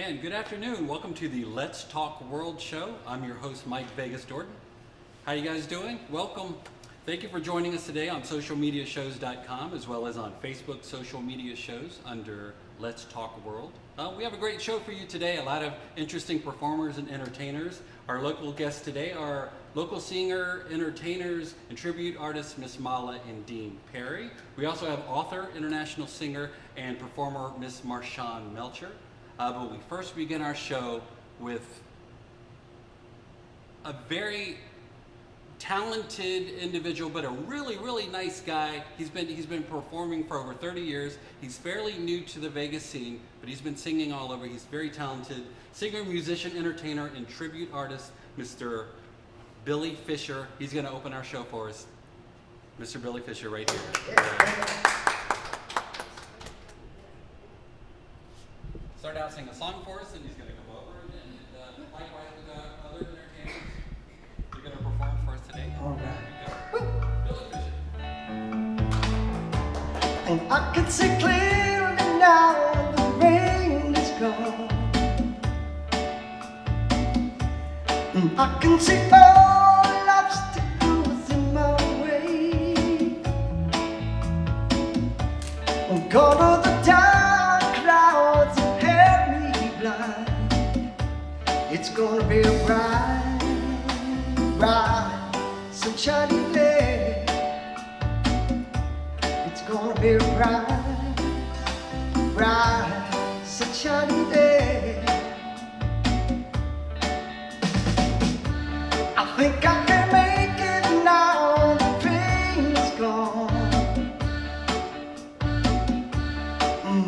And good afternoon. Welcome to the Let's Talk World show. I'm your host, Mike Vegas Dorton. How you guys doing? Welcome. Thank you for joining us today on socialmediashows.com as well as on Facebook social media shows under Let's Talk World. We have a great show for you today. A lot of interesting performers and entertainers. Our local guests today are local singer, entertainers, and tribute artists Miss Mala and Dean Perry. We also have author, international singer, and performer Miss Marchand Melcher. But we first begin our show with a very talented individual, but a really nice guy. He's been performing for over 30 years. He's fairly new to the Vegas scene, but he's been singing all over. He's very talented singer, musician, entertainer, and tribute artist, Mr. Billy Fischer. He's going to open our show for us. Mr. Billy Fischer right here. Start out singing a song for us, and he's going to come over, and likewise with other entertainers. You're going to perform for us today. All right. Billy Fischer. And I can see clearly now the rain is gone. And I can see all obstacles in my way. And gone are the dark clouds that have me blind. It's gonna be a bright, sunshiny day. It's gonna be a bright, sunshiny day. I think I can make it now, the pain is gone.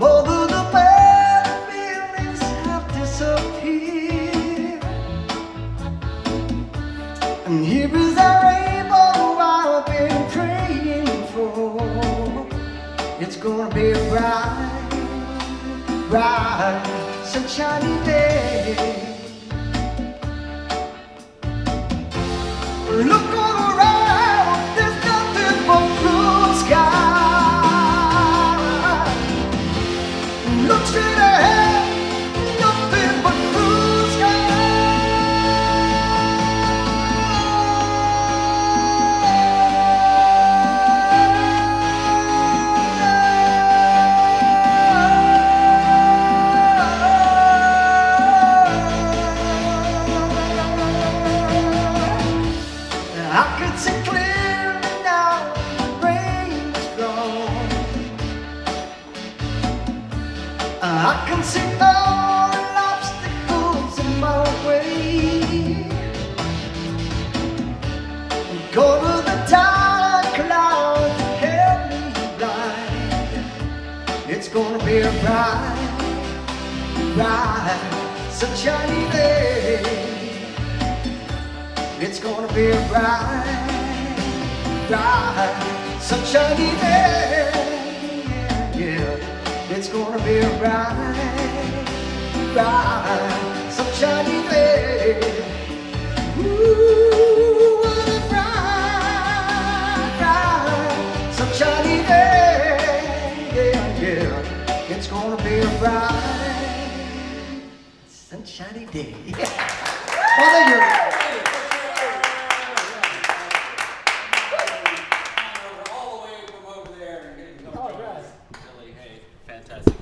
All of the bad feelings have disappeared. And here is our rainbow I've been praying for. It's gonna be a bright, sunshiny day. Look all around, there's nothing but blue sky. Look straight ahead, nothing but blue sky. I can see clearly now, the rain is gone. I can see all obstacles in my way. Go to the dark clouds that held me blind. It's gonna be a bright, sunshiny day. It's gonna be a bright, sunshiny day. Yeah, it's gonna be a bright, sunshiny day. Ooh, what a bright, sunshiny day. Yeah, it's gonna be a bright, sunshiny day. Well, there you go.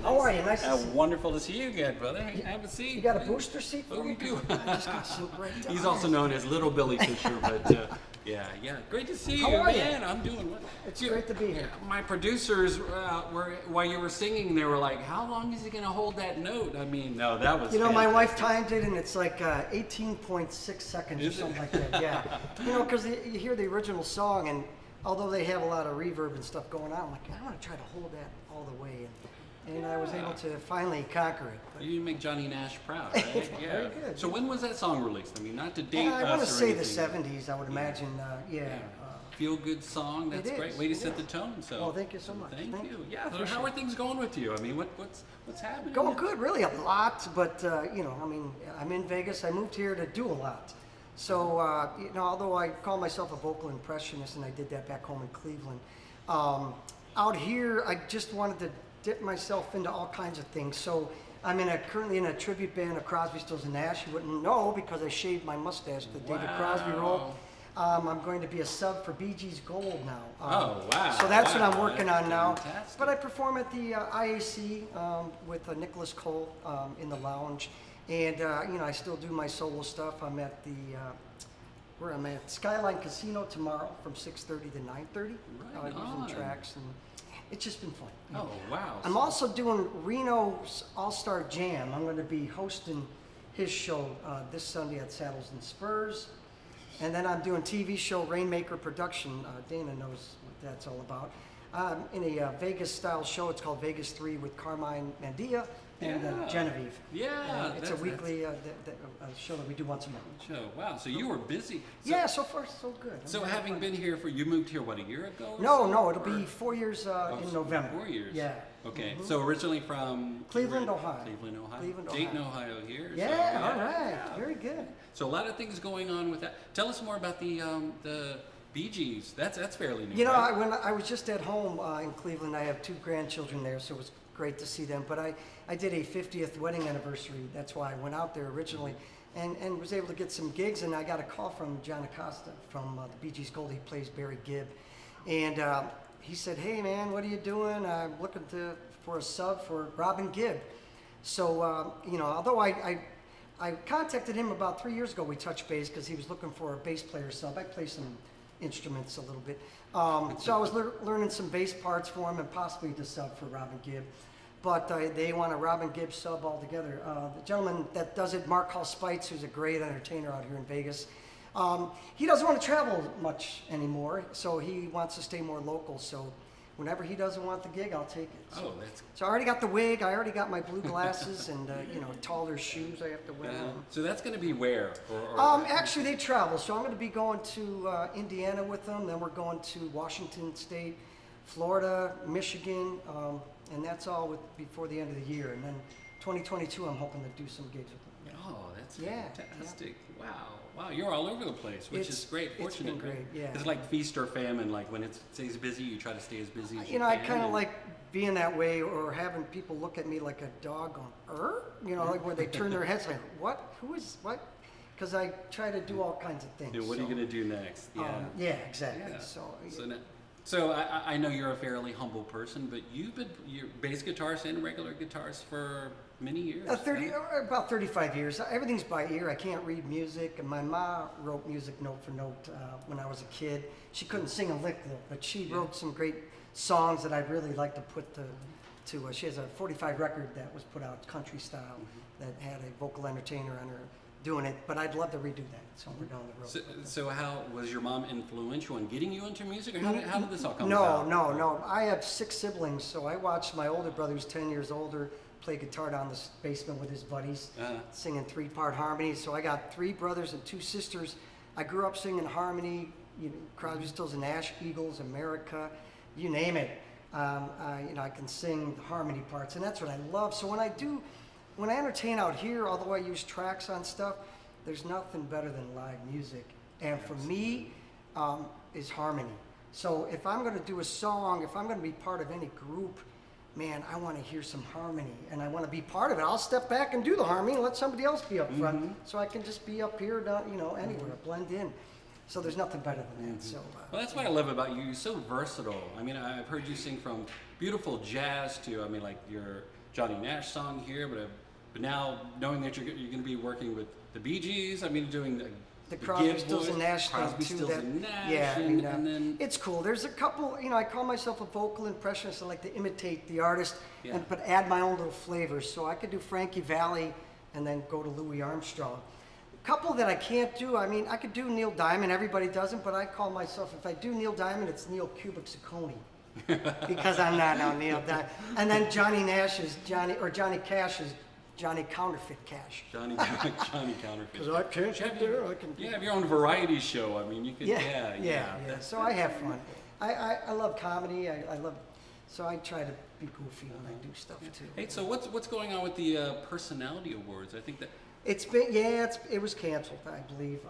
How are you? Nice to see you. Wonderful to see you again, brother. Have a seat. You got a booster seat for Oh, me? we do. I just got so great. He's also known as Little Billy Fischer, but yeah. Great to see you, How are you? man. I'm doing well. It's great to be here. My producers, while you were singing, they were like, "How long is he gonna hold that note?" I mean, no, that was. You know, my wife fantastic. timed it, and it's like 18.6 seconds or Is it? something like that. Yeah. You know, because you hear the original song, and although they have a lot of reverb and stuff going on, I'm like, I want to try to hold that all the way. And I was able to finally conquer it. But You make Johnny Nash proud, right? Yeah. Very good. So when was that song released? I mean, not to date I us want to or say the anything. 70s, I would imagine. Yeah. Feel good song. That's It great. is, Way to it set the is. tone. So. Well, thank you so much. Thank you. Yeah. So Appreciate how are it. things going with you? I mean, what's happening? Going good, really a lot, but you know, I mean, I'm in Vegas. I moved here to do a lot. So, you know, although I call myself a vocal impressionist, and I did that back home in Cleveland, out here, I just wanted to dip myself into all kinds of things. So I'm currently in a tribute band of Crosby, Stills and Nash. You wouldn't know because I shaved my mustache, the David Crosby role. I'm going to be a sub for Bee Gees Gold now. Oh, wow. So that's what I'm working That's on now. fantastic. But I perform at the IAC with Nicholas Cole in the lounge. And, I still do my solo stuff. I'm at where I'm at Skyline Casino tomorrow from 6:30 to 9:30. Right on. Using tracks, and it's just been fun. Oh, wow. I'm also doing Reno's All-Star Jam. I'm going to be hosting his show this Sunday at Saddles and Spurs. And then I'm doing TV show Rainmaker Production. Dana knows what that's all about. In a Vegas-style show. It's called Vegas 3 with Carmine Mandia and Genevieve. Yeah. It's a weekly show that we do once a month. Show. Wow. So you were busy. Yeah, so far so good. So having been here you moved here, what, a year ago? No, it'll be 4 years in November. 4 years. Yeah. Okay. So originally from Cleveland, Ohio. Cleveland, Ohio. Cleveland, Dayton, Ohio. Ohio here. Yeah, So, all right. yeah. Very good. So a lot of things going on with that. Tell us more about the Bee Gees. That's fairly new. You know, right? when I was just at home in Cleveland, I have 2 grandchildren there, so it was great to see them. But I did a 50th wedding anniversary. That's why I went out there originally and was able to get some gigs. And I got a call from John Acosta from the Bee Gees Gold. He plays Barry Gibb. And he said, hey, man, what are you doing? I'm looking for a sub for Robin Gibb. So, although I contacted him about 3 years ago. We touched base because he was looking for a bass player sub. I play some instruments a little bit. So I was learning some bass parts for him and possibly to sub for Robin Gibb. But they want a Robin Gibb sub altogether. The gentleman that does it, Mark Hall Spites, who's a great entertainer out here in Vegas, he doesn't want to travel much anymore, so he wants to stay more local. So whenever he doesn't want the gig, I'll take it. So I already got the wig, I already got my blue glasses, and taller shoes I have to wear. So that's going to be where? Actually, they travel. So I'm going to be going to Indiana with them. Then we're going to Washington State, Florida, Michigan, and that's all before the end of the year. And then 2022, I'm hoping to do some gigs with them. Oh, that's Yeah, fantastic! Wow, you're all over the place, which is great. It's been great. Yeah. It's like feast or famine. Like when it stays busy, you try to stay as busy as you can. I kind of like being that way, or having people look at me like a dog going, like when they turn their heads like, what? Who is what? Because I try to do all kinds of things. What are you going to do next? Yeah, exactly. Yeah. So I know you're a fairly humble person, but you're bass guitarist and regular guitarist for many years. About 35 years. Everything's by ear. I can't read music. And my mom wrote music note for note when I was a kid. She couldn't sing a lick though, but she wrote some great songs that I'd really like to put to. She has a 45 record that was put out country style that had a vocal entertainer on her doing it, but I'd love to redo that somewhere down the road. So how was your mom influential in getting you into music, or how did this all come about? No. I have 6 siblings, so I watched my older brother, who's 10 years older, play guitar down the basement with his buddies, singing 3-part harmonies. So I got 3 brothers and 2 sisters. I grew up singing harmony, Crosby, Stills and Nash, Eagles, America, you name it. I can sing the harmony parts, and that's what I love. So when I entertain out here, although I use tracks on stuff, there's nothing better than live music. And for me, is harmony. So if I'm going to do a song, if I'm going to be part of any group, man, I want to hear some harmony, and I want to be part of it. I'll step back and do the harmony and let somebody else be up front, so I can just be up here, anywhere, blend in. So there's nothing better than that. So well, that's what I love about you. You're so versatile. I mean, I've heard you sing from beautiful jazz to, like your Johnny Nash song here, but now knowing that you're going to be working with the Bee Gees, doing the Crosby, Stills and Nash Crosby, thing too. Stills and Nash, and then it's cool. There's a couple. I call myself a vocal impressionist. I like to imitate the artist, but add my own little flavors. So I could do Frankie Valli, and then go to Louis Armstrong. A couple that I can't do. I could do Neil Diamond. Everybody doesn't, but I call myself. If I do Neil Diamond, it's Neil Cubic Ciccone. Because I'm not now Neil Diamond. And then Johnny Cash is Johnny Counterfeit Cash. Johnny Counterfeit. Because I can't get there, I can. You have your own variety show. You could. Yeah. So I have fun. I love comedy. I love. So I try to be goofy when I do stuff too. Hey, so what's going on with the Personality Awards? I think that. It's been it was canceled, I believe.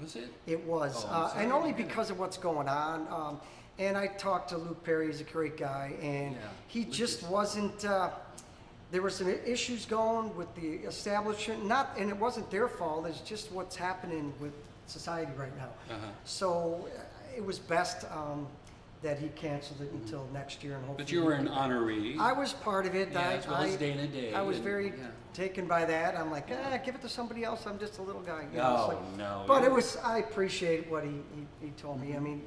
Was it? It was, and only because of what's going on. And I talked to Luke Perry. He's a great guy, and he just wasn't. there were some issues going with the establishment, and it wasn't their fault, it's just what's happening with society right now. So it was best that he canceled it until next year, and hopefully. But you were an honoree. I was part of it. Yeah, as well as Dana Day. I was very taken by that. I'm like, give it to somebody else. I'm just a little guy. You know, it's like, no. But it was. I appreciate what he told me. I mean,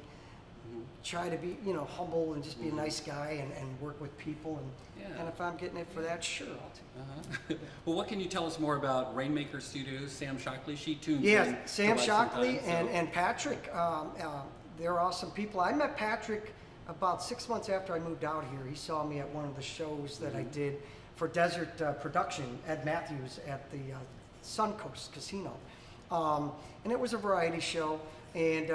try to be humble and just be a nice guy and work with people and if I'm getting it for that, sure, I'll take it. Well, what can you tell us more about Rainmaker Studios, Sam Shockley? She tunes in. Yes, Sam Shockley sometimes, and Patrick. They're awesome people. I met Patrick about 6 months after I moved out here. He saw me at one of the shows that I did for Desert Production, Ed Matthews, at the Suncoast Casino. And it was a variety show. And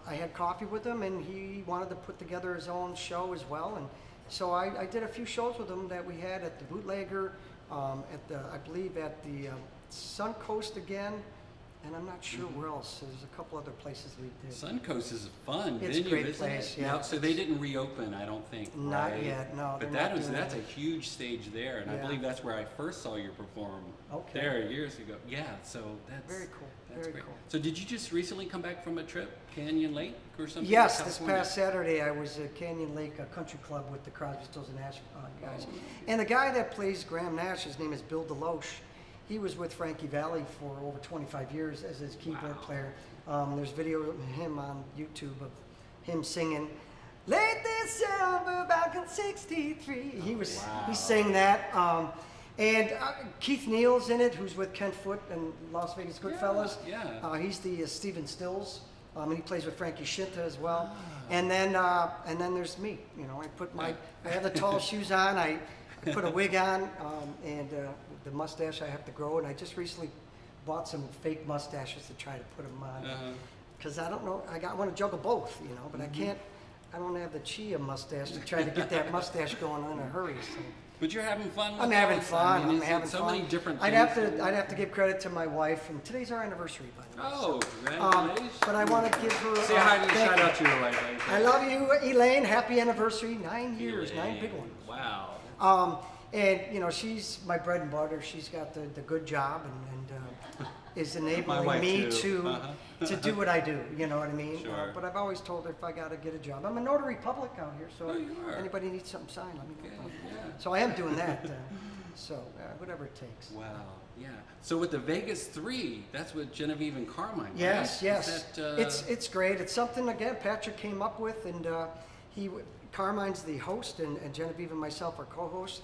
I had coffee with him, and he wanted to put together his own show as well. And so I did a few shows with him that we had at the Bootlegger, I believe at the Suncoast again, and I'm not sure where else. There's a couple other places we did. Suncoast is a fun It's venue, a great isn't place, it? yeah. Now, so they didn't reopen, I don't think. Not right? yet, no. But they're not doing that's a that. huge stage there, and I Yeah. believe that's where I first saw you perform. Okay. There years ago. Yeah, so that's Very cool. That's Very great. cool. So did you just recently come back from a trip, Canyon Lake or something? Yes, in this California? past Saturday I was at Canyon Lake Country Club with the Crosby, Stills and Nash guys. Oh. And the guy that plays Graham Nash, his name is Bill DeLoche. He was with Frankie Valli for over 25 years as his keyboard player. There's video of him on YouTube of him singing, "Late December back in '63." He sang that. And Keith Neal's in it, who's with Ken Foote and Las Vegas Goodfellas. Yeah. He's the Stephen Stills, and he plays with Frankie Shinta as well. And then there's me. I have the tall shoes on. I put a wig on, and the mustache I have to grow. And I just recently bought some fake mustaches to try to put them on, because I don't know. I want to juggle both, but I can't. I don't have the Chia mustache to try to get that mustache going on in a hurry. So. But you're having fun with I'm having this? fun. I mean, I'm having so fun. many different I'd things. have to give credit to my wife, and today's our anniversary, by the way. Oh, congratulations. But I want to give her. Say hi to thank shout you. out to your wife. I love you, Elaine. Happy anniversary. 9 years, 9 big ones. Wow. And she's my bread and butter. She's got the good job and is enabling wife me too. to do what I do. You know what I mean? Sure. But I've always told her if I got to get a job, I'm a notary public out here. So Oh, you are. anybody needs something signed, let me know. Okay, yeah. So I am doing that. Whatever it takes. Wow. Yeah. So with the Vegas 3, that's with Genevieve and Carmine. Yes, right? yes. Is that, It's great. It's something again Patrick came up with, and Carmine's the host, and Genevieve and myself are co-hosts.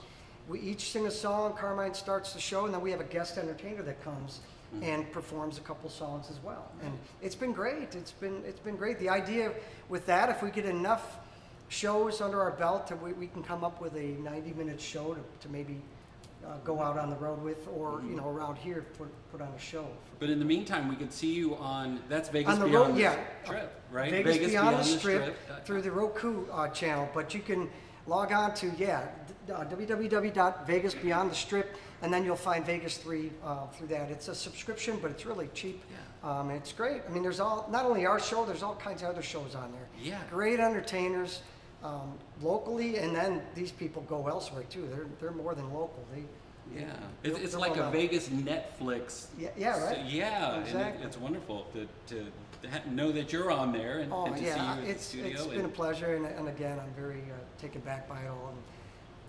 We each sing a song. Carmine starts the show, and then we have a guest entertainer that comes and performs a couple songs as well. And it's been great. It's been great. The idea with that, if we get enough shows under our belt, we can come up with a 90-minute show to maybe go out on the road with, or around here put on a show. But in the meantime, we could see you on that's Vegas On the Beyond road, the yeah. Strip, right? Vegas Beyond the Strip through the Roku channel, but you can log on to www.vegasbeyondthestrip, and then you'll find Vegas 3 through that. It's a subscription, but it's really cheap. And it's great. I mean, there's not only our show, there's all kinds of other shows on there. Yeah. Great entertainers locally, and then these people go elsewhere too. They're more than local. It's they're like well a known. Vegas Netflix. Yeah, right. So, yeah, Exactly. and it's wonderful to know that you're on there and to see you in the studio. It's been a pleasure, and again, I'm very taken back by it all, and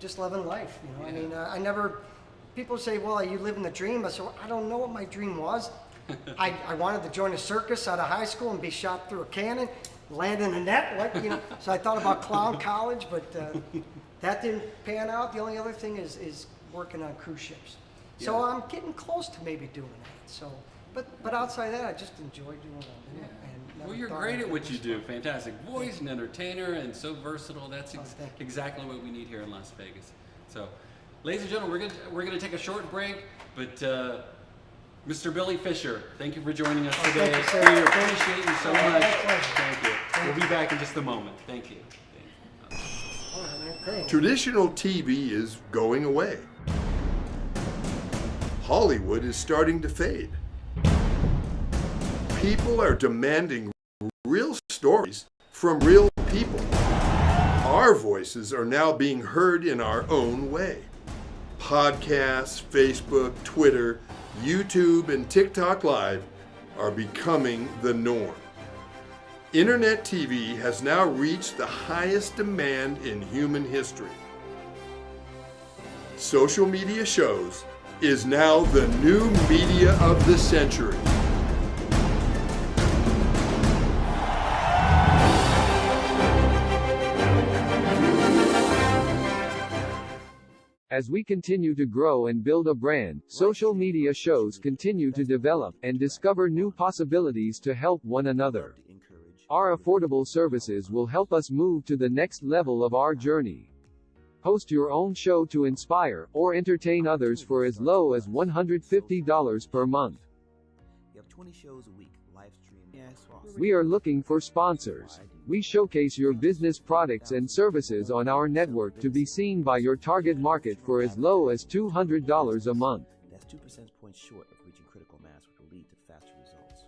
just loving life. I mean, I never. People say, "Well, you live in the dream." I said, "I don't know what my dream was." I wanted to join a circus out of high school and be shot through a cannon, land in a net. So I thought about clown college, but that didn't pan out. The only other thing is working on cruise ships. So Yeah. I'm getting close to maybe doing that. So, but outside that, I just enjoy doing what I'm doing. And never Well, you're thought great I'd at get what this you do. far. Fantastic voice and entertainer, and so versatile. That's thank you. exactly what we need here in Las Vegas. So, ladies and gentlemen, we're gonna take a short break, but Mr. Billy Fischer, thank you for joining us today. thank you, sir. We appreciate you so much. My pleasure. Thank you. We'll be back in just a moment. Thank you. All right, man, thanks. Traditional TV is going away. Hollywood is starting to fade. People are demanding real stories from real people. Our voices are now being heard in our own way. podcasts, Facebook, Twitter, YouTube, and TikTok Live are becoming the norm. Internet TV has now reached the highest demand in human history. Social media shows is now the new media of the century. As we continue to grow and build a brand, social media shows continue to develop and discover new possibilities to help one another. Our affordable services will help us move to the next level of our journey. Host your own show to inspire or entertain others for as low as $150 per month. You have 20 shows a week, live stream. We are looking for sponsors. We showcase your business products and services on our network to be seen by your target market for as low as $200 a month. That's 2 percentage points short of reaching critical mass, which will lead to faster results.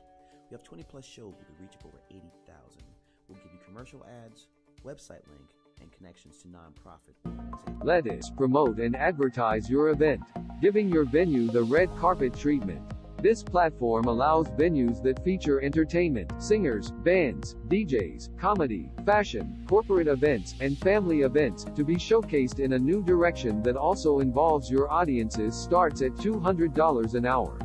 We have 20 plus shows with a reach of over 80,000. We'll give you commercial ads, website link, and connections to nonprofit organizations. Let us promote and advertise your event, giving your venue the red carpet treatment. This platform allows venues that feature entertainment, singers, bands, DJs, comedy, fashion, corporate events, and family events to be showcased in a new direction that also involves your audiences starts at $200 an hour.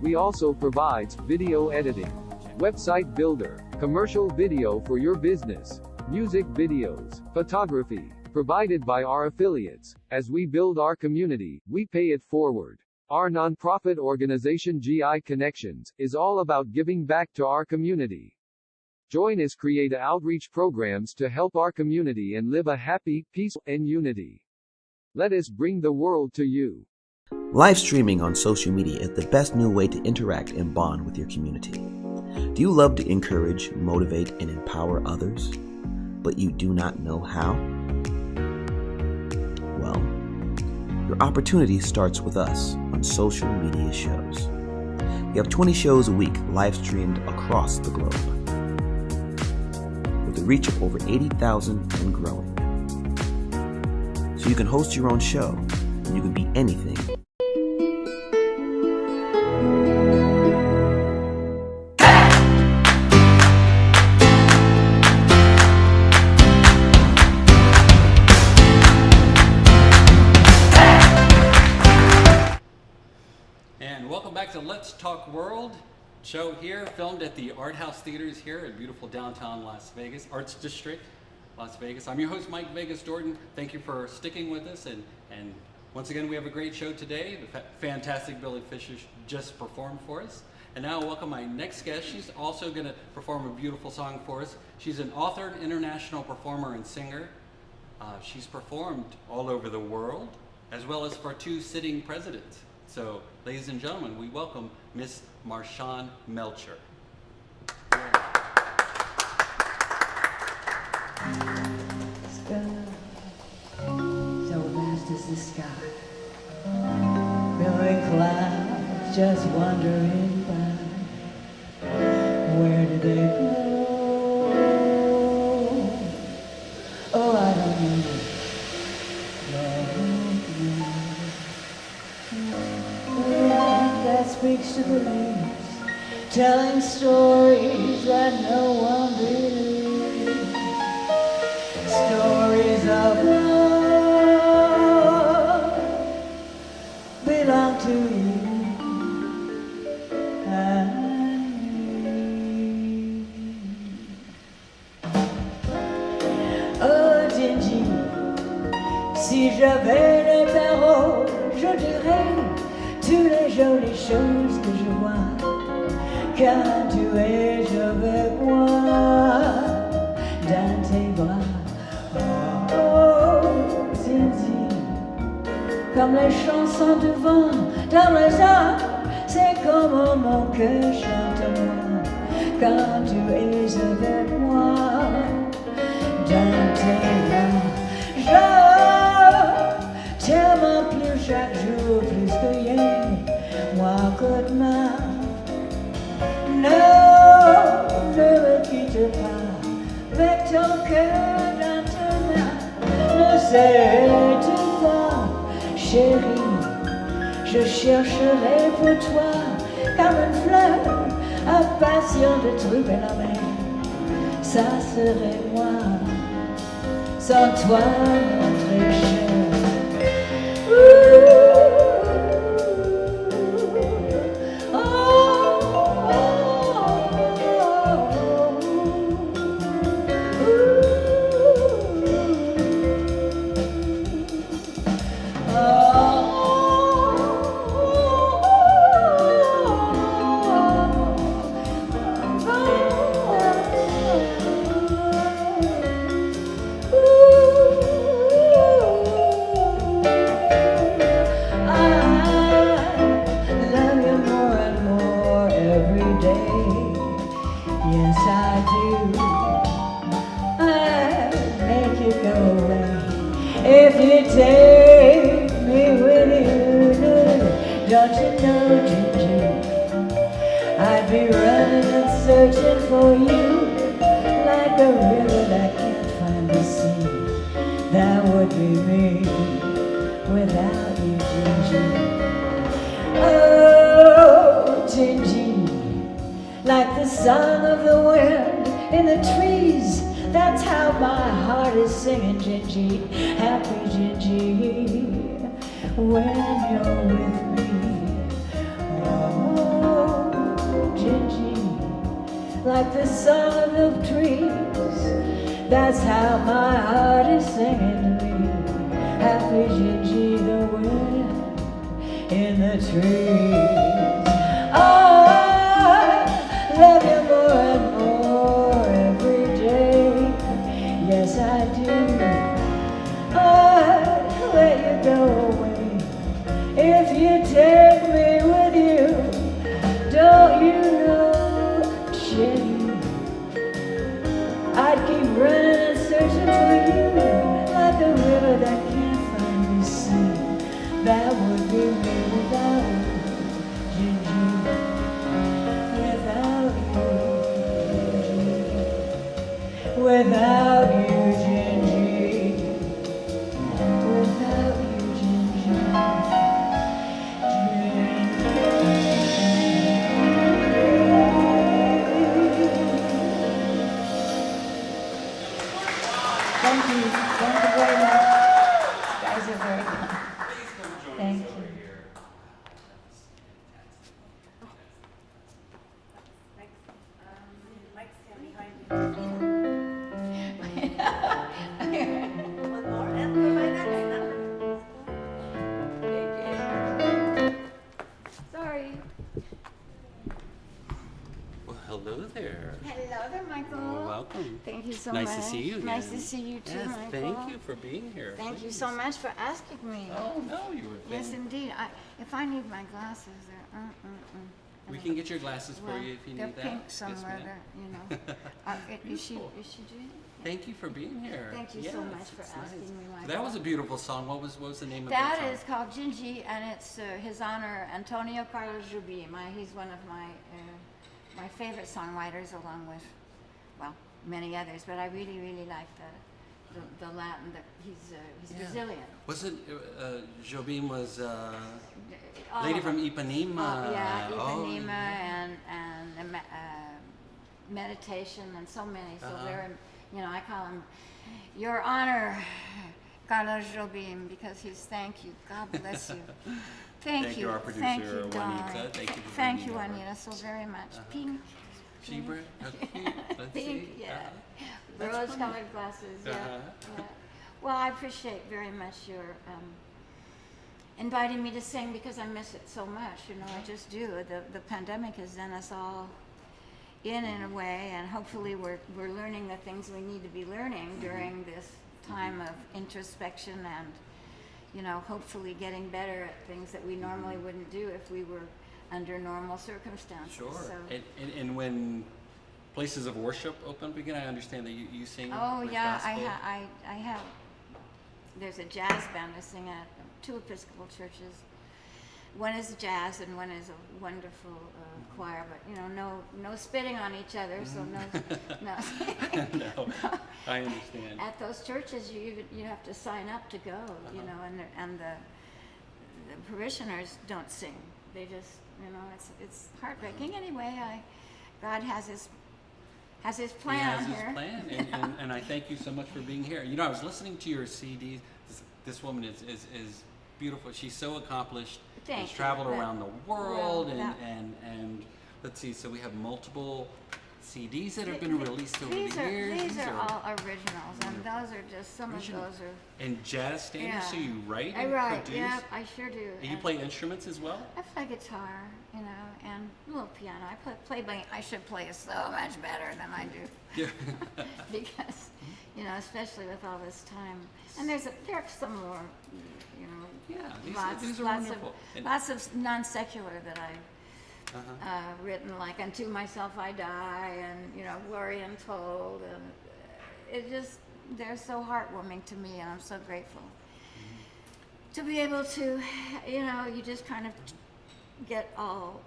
We also provides video editing, website builder, commercial video for your business, music videos, photography, provided by our affiliates. As we build our community, we pay it forward. Our nonprofit organization GI Connections is all about giving back to our community. Join us create outreach programs to help our community and live a happy, peaceful, and unity. Let us bring the world to you. Live streaming on social media is the best new way to interact and bond with your community. Do you love to encourage, motivate, and empower others, but you do not know how? Well, your opportunity starts with us on social media shows. We have 20 shows a week live streamed across the globe with a reach of over 80,000 and growing. So you can host your own show and you can be anything. Welcome back to Let's Talk World show here, filmed at the Art House Theaters here in beautiful downtown Las Vegas, Arts District, Las Vegas. I'm your host, Mike Vegas Dorton. Thank you for sticking with us. And once again, we have a great show today. The fantastic Billy Fischer just performed for us. And now I welcome my next guest. She's also going to perform a beautiful song for us. She's an author, international performer, and singer. She's performed all over the world, as well as for 2 sitting presidents. So, ladies and gentlemen, we welcome Miss Marchand Melcher. Sky, so vast is the sky. Billowy clouds just wandering by. Where did they go? Oh, I don't know. That speaks to the leaves, telling stories that no one believes. Stories of love belong to you and me. Oh Jinji, si j'avais les paroles, je dirais toutes les jolies choses que je vois, car tu es avec moi dans tes bras. Oh, Jinji, comme les chansons du vent dans les arbres, c'est comme mon cœur chante moi, quand tu es avec moi dans tes bras. Je t'aime plus chaque jour, plus que hier, moi que demain. Non, ne me quitte pas, avec ton cœur dans ta main. Ne sais-tu pas, chérie, je chercherai pour toi comme une fleur, impatient de trouver la mer. Ça serait moi, sans toi, mon très cher. If you take me with you, don't you know, Jinji, I'd be running and searching for you like a river that can't find the sea. That would be me without you, Jinji. Oh, Jinji, like the song of the wind in the trees. That's how my heart is singing, Jinji, happy Jinji, when you're with me. Oh, Jinji, like the sound of trees. That's how my heart is singing to me, happy Jinji, the wind in the trees. Oh, I love you more and more every day. Yes, I do. I'd let you go away if you take me with you. Don't you know, Jenny, I'd keep running and searching for you like a river that can't find the sea. That would be me without you, Jinji, without you, Jinji, without you. So nice to see you again. Nice to see you too, yes, Michael. Thank you for being here. Thank you so much for asking me. Oh, no, you were Yes, indeed. If I need my glasses, they're We can get your glasses for you if you need that. They're pink somewhere, you know. Is she doing? Thank you for being here. Thank you so much for asking me, Michael. So that was a beautiful song. What was the name of that? That song? Is called Jinji, and it's his honor, Antonio Carlos Jobim. He's one of my favorite songwriters, along with, well, many others, but I really, really like the Latin. He's Brazilian. Wasn't Jobim was lady from Ipanema? Yeah, Ipanema and meditation and so many. So they're, I call him Your Honor, Carlos Jobim, because he's thank you. God bless you. Thank you. Our producer, thank you, Juanita. Thank you. Thank you, Juanita, so very much. Pink. Zebra? Pink, yeah. Rose-colored glasses, yeah. Well, I appreciate very much your inviting me to sing because I miss it so much. I just do. The pandemic has done us all in a way, and hopefully we're learning the things we need to be learning during this time of introspection and, hopefully getting better at things that we normally wouldn't do if we were under normal circumstances. Sure. So. And when places of worship open again, I understand that you sing. Oh yeah, gospel. I have. There's a jazz band I sing at 2 Episcopal churches. One is jazz and one is a wonderful choir, but no spitting on each other, so no. No, I understand. At those churches, you have to sign up to go, and parishioners don't sing. They just, it's heartbreaking. Anyway, God has his plan he has here. his plan, and I thank you so much for being here. I was listening to your CDs. This woman is beautiful. She's so accomplished. Thank She's you. traveled around the world, Well, and let's see. So we have multiple CDs that have been released over the years. These are all originals, and those are just some Original. of those are. And jazz standards. Yeah. So you write I and write. produce. Yeah, I sure do. And you And play instruments as well. I play guitar, and a little piano. I should play so much better than I do. Yeah. Because, especially with all this time. And there's some more, Yeah, lots these are wonderful. And- lots of non-secular that I've written, like Unto Myself I Die, and, Glory Untold, and they're so heartwarming to me, and I'm so grateful to be able to, you just kind of get all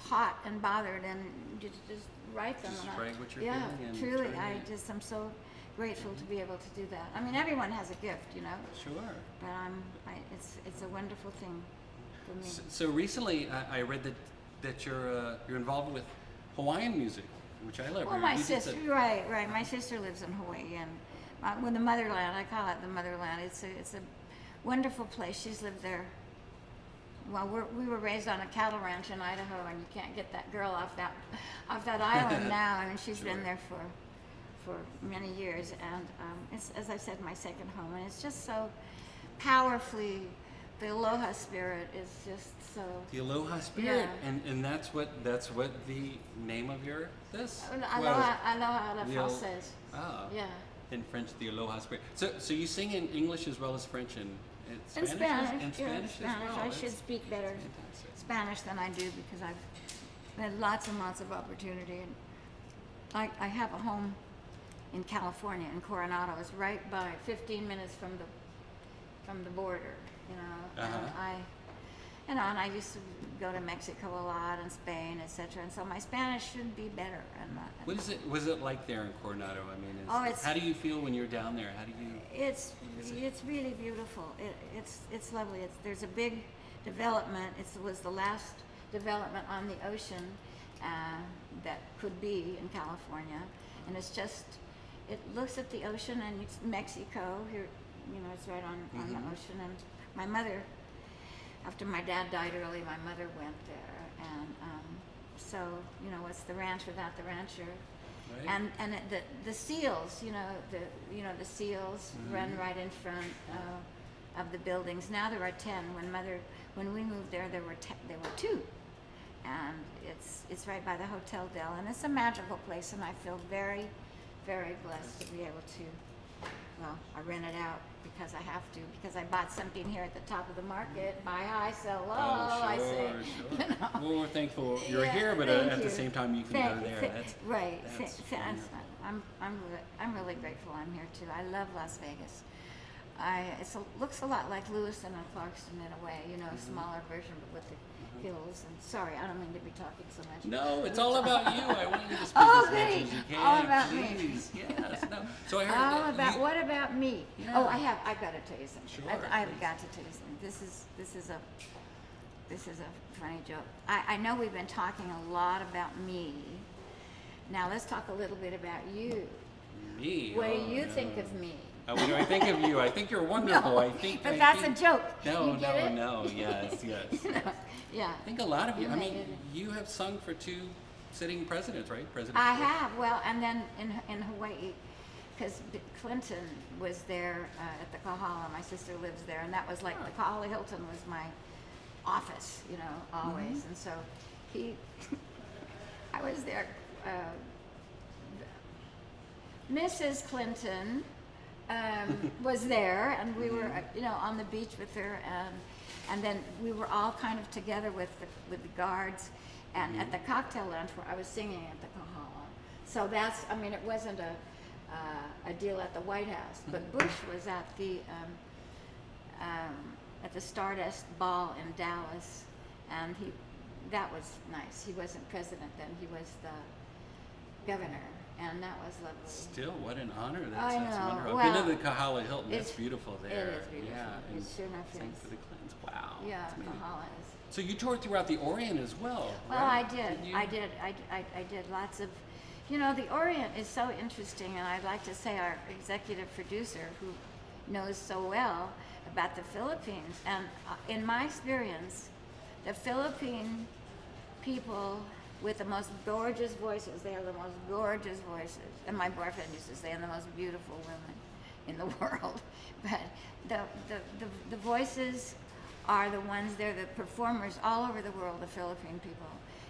hot and bothered, and you just write them. Just and write what you're yeah, feeling and truly, try to- I'm so grateful to be able to do that. I mean, everyone has a gift, Sure. but it's a wonderful thing for me. So recently, I read that you're involved with Hawaiian music, which I love. Well, my sister, right. My sister lives in Hawaii, and with the motherland, I call it the motherland. It's a wonderful place. She's lived there. Well, we were raised on a cattle ranch in Idaho, and you can't get that girl off that island now. I mean, she's been there for many years, and it's, as I said, my second home, and it's just so powerfully. The Aloha Spirit is just so. The Aloha Spirit, Yeah. and that's what the name of your this. Aloha The Al- says. Ah, Yeah. in French, the Aloha Spirit. So you sing in English as well as French and In Spanish? Spanish, And Spanish as well. I should speak better fantastic. Spanish than I do because I've had lots and lots of opportunity. And I have a home in California, in Coronado. It's right by 15 minutes from the border, Uh-huh. And I used to go to Mexico a lot and Spain, etc. And so my Spanish should be better. What is it? Was it like there in Coronado? I mean, Oh, how do you feel when you're down there? How do you? It's really beautiful. It's lovely. There's a big development. It was the last development on the ocean that could be in California, and it looks at the ocean, and it's Mexico here. It's right on the ocean. And my mother, after my dad died early, my mother went there, and so what's the ranch without the rancher? Right. And the seals, the seals run right in front of the buildings. Now there are 10. When we moved there, there were 2, and it's right by the Hotel Del, and it's a magical place, and I feel very, very blessed to be able to. Well, I rent it out because I have to, because I bought something here at the top of the market. Buy high, sell low. I say. Sure. Well, we're thankful you're here, but thank at the you. same time, you can go there. Right. That's wonderful. I'm really grateful I'm here too. I love Las Vegas. It looks a lot like Lewiston and Clarkston in a way, a smaller version, but with the hills. And sorry, I don't mean to be talking so much. No, it's all about you. I want you to speak Oh, as much great. as you can. All about me. Please. Yes. No. So I heard All that about you- what about me? Yeah. Oh, I've got to tell you something. Sure, I've please. got to tell you something. This is a funny joke. I know we've been talking a lot about me. Now let's talk a little bit about you. Me. What do Oh, you no. think of me? What do I think of you? I think you're wonderful. No, I think. but I that's think, a joke. No, You get it? no. Yes. Yeah. I think a lot of you. I You mean, made it. you have sung for 2 sitting presidents, right? President. I Bush. have. Well, and then in Hawaii, because Clinton was there at the Kahala. My sister lives there, and that was like the Kahala Hilton was my office, always. And so I was there. Mrs. Clinton was there, and we were, on the beach with her, and then we were all kind of together with the guards, and at the cocktail lounge where I was singing at the Kahala. So it wasn't a deal at the White House, but Bush was at the Stardust Ball in Dallas, and that was nice. He wasn't president then; he was the governor. and that was lovely. Still, what an honor. I That's know. wonderful. Well, I've been to the Kahala Hilton. That's it's- beautiful there. It is beautiful. Yeah. It sure enough Same is. for the Clintons. Wow. Yeah, that's amazing. Kahala is. So you toured throughout the Orient as well. Well, right? I did. Didn't you? I did lots of, you know, the Orient is so interesting, and I'd like to say our executive producer, who knows so well about the Philippines, and in my experience, the Philippine people with the most gorgeous voices, they have the most gorgeous voices, and my boyfriend used to say, and the most beautiful women in the world, but the voices are the ones, they're the performers all over the world, the Philippine people.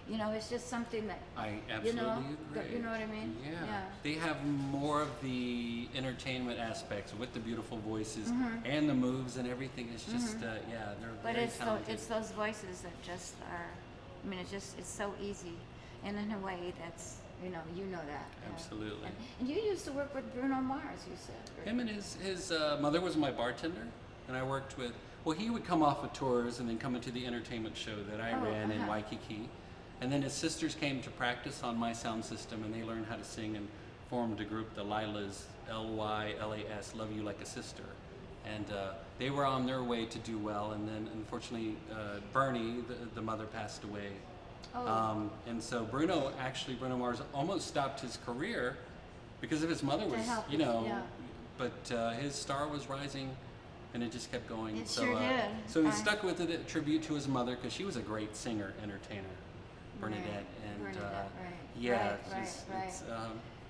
You know, it's just something that, I absolutely agree. you know what I mean? Yeah. They have more of the entertainment aspects with the beautiful voices and the moves and everything. It's just, yeah, they're But very it's talented. it's those voices that just are, I mean, it's so easy, and in a way that's, you know that. yeah. Absolutely. And you used to work with Bruno Mars, you said. Right? Him and his mother was my bartender, and I worked with, well, he would come off of tours and then come into the entertainment show that I ran in Waikiki. And then his sisters came to practice on my sound system, and they learned how to sing and formed a group, the Lilas, Lylas, Love You Like a Sister. And they were on their way to do well, and then unfortunately Bernie, the mother, passed away. And so Bruno Mars almost stopped his career because of his mother was, help you us, know, yeah. but his star was rising, and it just kept going. It so, sure did. So he stuck with it, a tribute to his mother, because she was a great singer, entertainer, Bernadette. Right. And Bernadette, right. yeah, Right. it's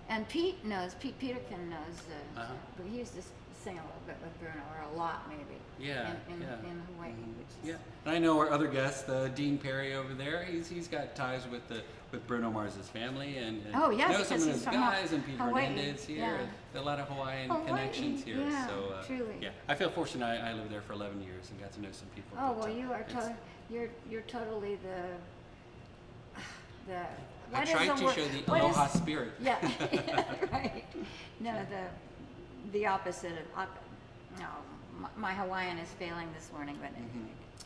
And Pete Peterkin knows, Uh-huh. but he used to sing a little bit with Bruno, or a lot maybe. Yeah, In yeah. Hawaii, which is. yeah. And I know our other guest, Dean Perry over there. He's got ties with Bruno Mars's family, and Oh, yeah, knows some because of he's his from guys, and Pete Hawaii, Hernandez here. yeah. And a lot of Hawaiian Hawaii, connections here. yeah, So truly. yeah, I feel fortunate. I lived there for 11 years and got to know some people. Oh, but, well, you are it's- you're totally the. I what is tried the to word- show the what is- Aloha Spirit. Yeah, right. No, the opposite of no. My Hawaiian is failing this morning, but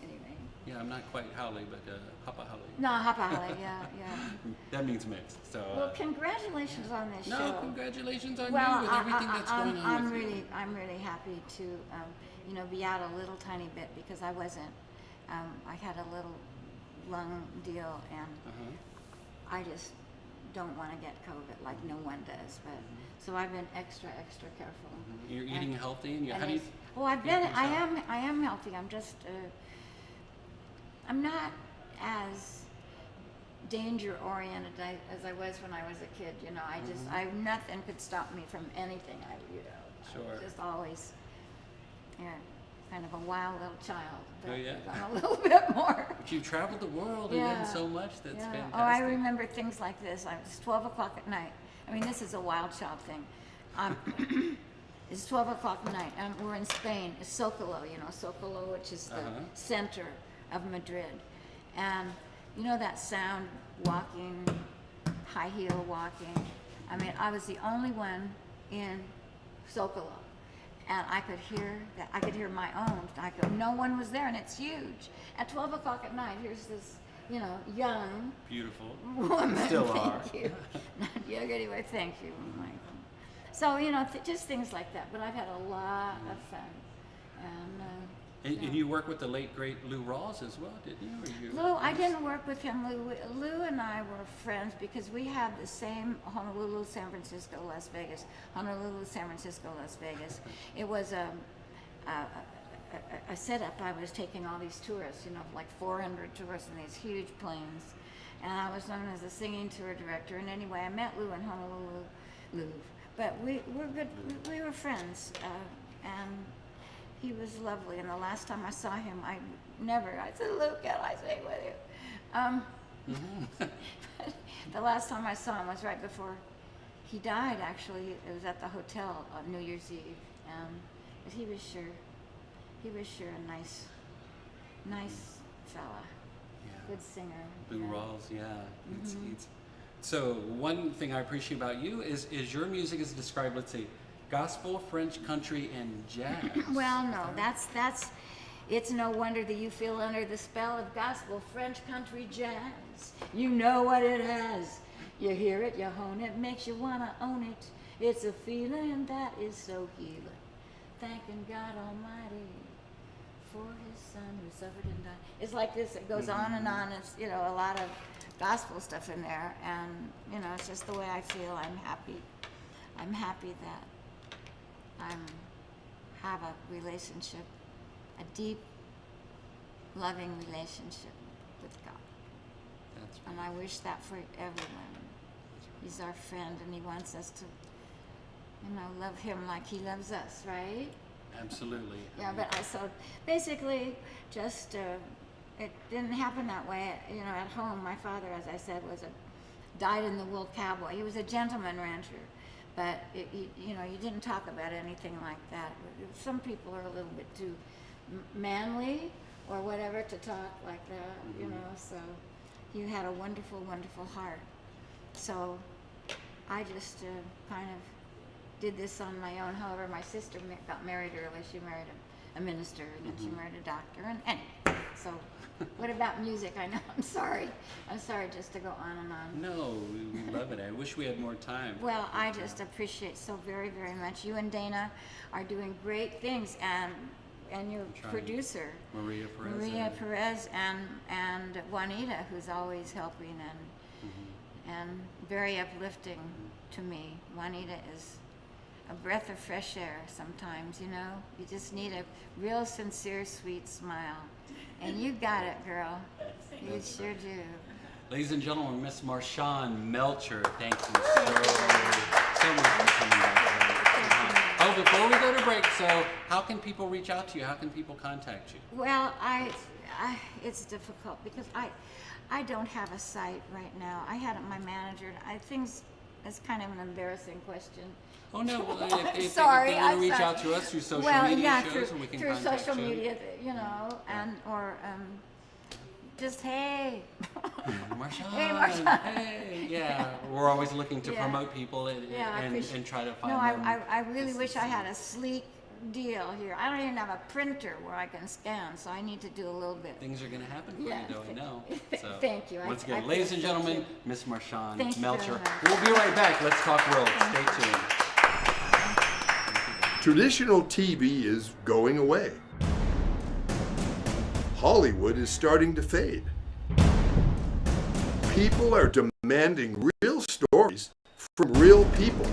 anyway. Yeah, I'm not quite haole, but Papa haole. No, hapahale, yeah. That means mixed. So. Well, congratulations on this show. no, congratulations on Well, you with everything that's going on I'm with really, you. I'm really happy to, be out a little tiny bit because I wasn't. I had a little lung deal, and I just don't want to get COVID like no one does. But so I've been extra careful. You're And- eating healthy, and and how do you? it's- well, I am healthy. I'm just, I'm not as danger oriented as I was when I was a kid. You know, nothing could stop me from anything. I Sure. was just always, kind of a wild little child. But Oh, yeah. I'm a little bit more. But you've traveled the world and done so much. That's fantastic. Oh, I remember things like this. It's 12 o'clock at night. I mean, this is a wild child thing. It's 12 o'clock at night, and we're in Spain. It's Zocalo, Zocalo, which is the center of Madrid. And you know that sound, walking, high heel walking? I mean, I was the only one in Zocalo. And I could hear my own. No one was there, and it's huge. At 12 o'clock at night, here's this, young Beautiful. woman. Still are. Thank you. Not young anyway, thank you, Michael. So, just things like that. But I've had a lot of fun. And you work with the late, great Lou Rawls as well, didn't you? Or you? Lou, I didn't work with him. Lou and I were friends because we had the same Honolulu, San Francisco, Las Vegas. Honolulu, San Francisco, Las Vegas. It was a setup. I was taking all these tourists, like 400 tourists in these huge planes. And I was known as a singing tour director. And anyway, I met Lou in Honolulu. But we were good. We were friends. And he was lovely, and the last time I saw him, I said, Luke, can I sing with you? But the last time I saw him was right before he died, actually. It was at the hotel on New Year's Eve. But he was sure a nice fella. Yeah. Good singer. Lou yeah. Rawls, yeah. So one thing I appreciate about you is your music is described, let's say, gospel, French, country, and jazz. Well, no, it's no wonder that you feel under the spell of gospel, French, country, jazz. You know what it has. You hear it, you hone it, makes you wanna own it. It's a feeling that is so healing. Thanking God Almighty for His Son who suffered and died. It's like this. It goes on and on. It's a lot of gospel stuff in there, and it's just the way I feel. I'm happy. I'm happy that I have a relationship, a deep, loving relationship with God. That's And I wish that for everyone. He's our friend, and He wants us to, love Him like He loves us, right? absolutely. Yeah, but so basically, just it didn't happen that way. At home, my father, as I said, was a dyed-in-the-wool cowboy. He was a gentleman rancher, but you didn't talk about anything like that. Some people are a little bit too manly or whatever to talk like that, So he had a wonderful, wonderful heart. So I just kind of did this on my own. However, my sister got married early. She married a minister, and then she married a doctor. And anyway, so what about music? I know. I'm sorry just to go on and on. No, we love it. I wish we had more time. Well, I just appreciate so very, very much. You and Dana are doing great things, and your Trying. Producer, Maria Pureza. Maria Perez, and Juanita, who's always helping and very uplifting to me. Juanita is a breath of fresh air sometimes, You just need a real sincere, sweet smile. And you got it, girl. You sure do. Ladies and gentlemen, Miss Marchand Melcher, thank you so much for coming back. Oh, before we go to break, so how can people reach out to you? How can people contact you? Well, it's difficult because I don't have a site right now. I had my manager. It's kind of an embarrassing question. Oh no! Well, if Sorry, they want to reach sorry. out to us through social media shows, and we can through contact social you. media, or just hey. Marchand. Hey, Marchand. Hey, yeah. We're always looking to Yeah. promote people I and appreciate- try to find No, them. I really wish I had a sleek deal here. I don't even have a printer where I can scan, so I need to do a little bit. Things are going to happen for Yeah. you, though. I know. So, Thank you. Once I again, feel ladies and so gentlemen, too. Miss Marchand Thank you very Melcher. much. We'll be right back. Let's talk world. Stay tuned. Traditional TV is going away. Hollywood is starting to fade. People are demanding real stories from real people.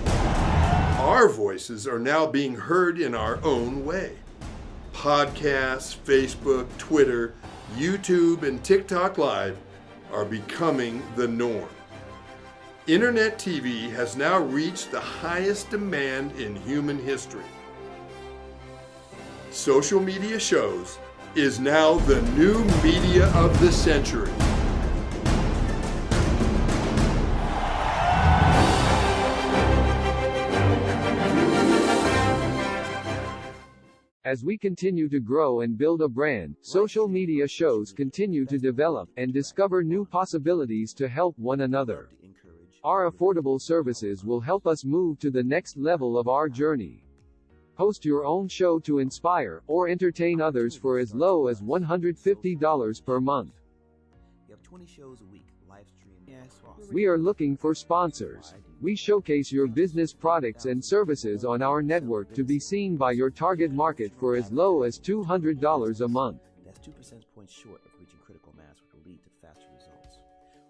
Our voices are now being heard in our own way. Podcasts, Facebook, Twitter, YouTube, and TikTok Live are becoming the norm. Internet TV has now reached the highest demand in human history. Social media shows is now the new media of the century. As we continue to grow and build a brand, social media shows continue to develop and discover new possibilities to help one another. Our affordable services will help us move to the next level of our journey. Host your own show to inspire or entertain others for as low as $150 per month. You have 20 shows a week, live stream. We are looking for sponsors. We showcase your business products and services on our network to be seen by your target market for as low as $200 a month. That's 2 percentage points short of reaching critical mass, which will lead to faster results.